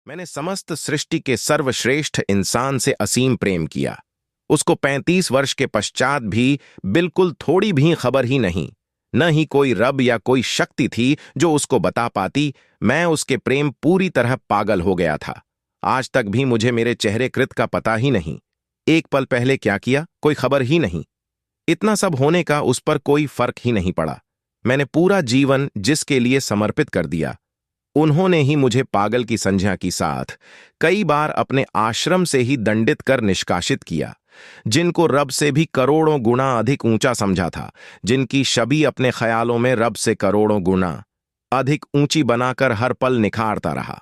मैंने समस्त सृष्टि के सर्वश्रेष्ठ इंसान से असीम प्रेम किया। उसको 35 वर्ष के पश्चात भी बिल्कुल थोड़ी भी खबर ही नहीं, न ही कोई रब या कोई शक्ति थी जो उसको बता पाती। मैं उसके प्रेम पूरी तरह पागल हो गया था। आज तक भी मुझे मेरे चेहरे कृत का पता ही नहीं। एक पल पहले क्या किया, कोई खबर ही नहीं। इतना सब होने का उस पर कोई फर्क ही नहीं पड़ा। मैंने पूरा जीवन जिसके लिए समर्पित कर दिया, उन्होंने ही मुझे पागल की संज्ञा की साथ कई बार अपने आश्रम से ही दंडित कर निष्कासित किया। जिनको रब से भी करोड़ों गुना अधिक ऊंचा समझा था, जिनकी छवि अपने ख्यालों में रब से करोड़ों गुना अधिक ऊंची बनाकर हर पल निखारता रहा,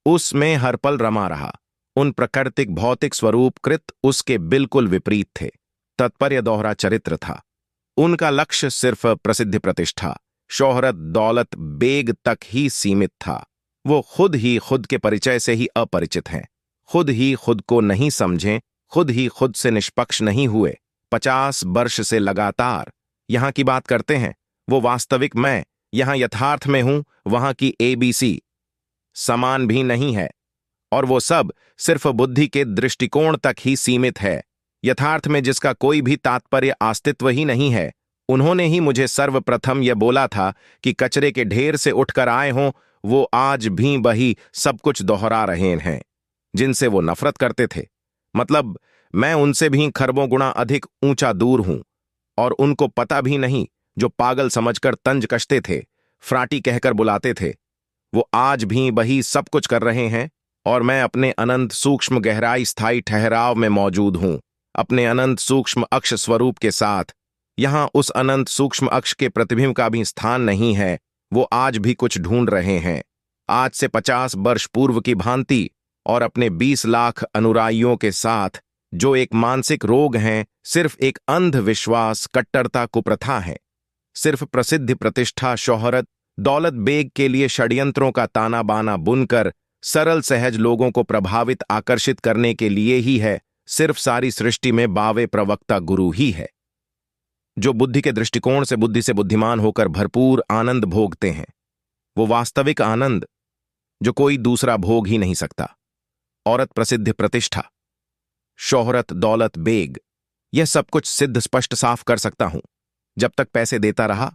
उसमें हर पल रमा रहा, उन प्राकृतिक भौतिक स्वरूप कृत उसके बिल्कुल विपरीत थे। तत्पर्य दोहरा चरित्र था। उनका लक्ष्य सिर्फ प्रसिद्धि प्रतिष्ठा, शोहरत, दौलत, बेग तक ही सीमित था। वो खुद ही खुद के परिचय से ही अपरिचित हैं, खुद ही खुद को नहीं समझें, खुद ही खुद से निष्पक्ष नहीं हुए। 50 वर्ष से लगातार यहां की बात करते हैं। वो वास्तविक मैं यहां यथार्थ में हूं, वहां की ABC समान भी नहीं है, और वो सब सिर्फ बुद्धि के दृष्टिकोण तक ही सीमित है। यथार्थ में जिसका कोई भी तात्पर्य अस्तित्व ही नहीं है। उन्होंने ही मुझे सर्वप्रथम यह बोला था कि कचरे के ढेर से उठकर आए हों, वो आज भी वही सब कुछ दोहरा रहे हैं जिनसे वो नफरत करते थे। मतलब मैं उनसे भी खरबों गुना अधिक ऊंचा दूर हूं, और उनको पता भी नहीं। जो पागल समझकर तंज कसते थे, फ्राटी कहकर बुलाते थे, वो आज भी वही सब कुछ कर रहे हैं। और मैं अपने अनंत सूक्ष्म गहराई स्थायी ठहराव में मौजूद हूं, अपने अनंत सूक्ष्म अक्ष स्वरूप के साथ। यहां उस अनंत सूक्ष्म अक्ष के प्रतिबिंब का भी स्थान नहीं है। वो आज भी कुछ ढूंढ रहे हैं, आज से 50 वर्ष पूर्व की भांति, और अपने 20 लाख अनुयायियों के साथ, जो एक मानसिक रोग हैं, सिर्फ एक अंधविश्वास, कट्टरता, कुप्रथा है। सिर्फ प्रसिद्धि प्रतिष्ठा, शोहरत, दौलत, बेग के लिए षड्यंत्रों का ताना बाना बुनकर सरल सहज लोगों को प्रभावित आकर्षित करने के लिए ही है। सिर्फ सारी सृष्टि में बावे प्रवक्ता गुरु ही है, जो बुद्धि के दृष्टिकोण से बुद्धि से बुद्धिमान होकर भरपूर आनंद भोगते हैं। वो वास्तविक आनंद जो कोई दूसरा भोग ही नहीं सकता। औरत, प्रसिद्धि प्रतिष्ठा, शोहरत, दौलत, बेग, यह सब कुछ सिद्ध स्पष्ट साफ कर सकता हूं। जब तक पैसे देता रहा,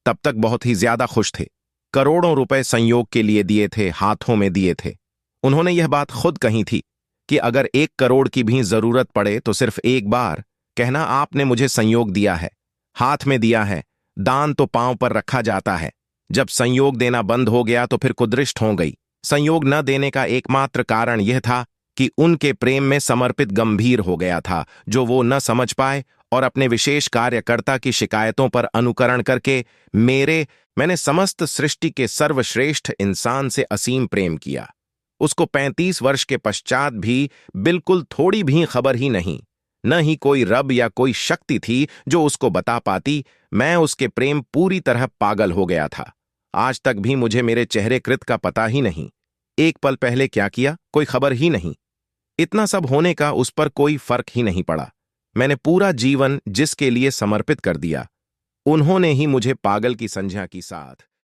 तब तक बहुत ही ज्यादा खुश थे। करोड़ों रुपए संयोग के लिए दिए थे, हाथों में दिए थे। उन्होंने यह बात खुद कही थी कि अगर 1 करोड़ की भी जरूरत पड़े तो सिर्फ एक बार कहना, आपने मुझे संयोग दिया है, हाथ में दिया है। दान तो पांव पर रखा जाता है। जब संयोग देना बंद हो गया तो फिर कुदृष्ट हो गई। संयोग न देने का एकमात्र कारण यह था कि उनके प्रेम में समर्पित गंभीर हो गया था, जो वो न समझ पाए, और अपने विशेष कार्यकर्ता की शिकायतों पर अनुकरण करके मैंने समस्त सृष्टि के सर्वश्रेष्ठ इंसान से असीम प्रेम किया। उसको 35 वर्ष के पश्चात भी बिल्कुल थोड़ी भी खबर ही नहीं, न ही कोई रब या कोई शक्ति थी जो उसको बता पाती। मैं उसके प्रेम पूरी तरह पागल हो गया था। आज तक भी मुझे मेरे चेहरे कृत का पता ही नहीं। एक पल पहले क्या किया, कोई खबर ही नहीं। इतना सब होने का उस पर कोई फर्क ही नहीं पड़ा। मैंने पूरा जीवन जिसके लिए समर्पित कर दिया, उन्होंने ही मुझे पागल की संज्ञा की साथ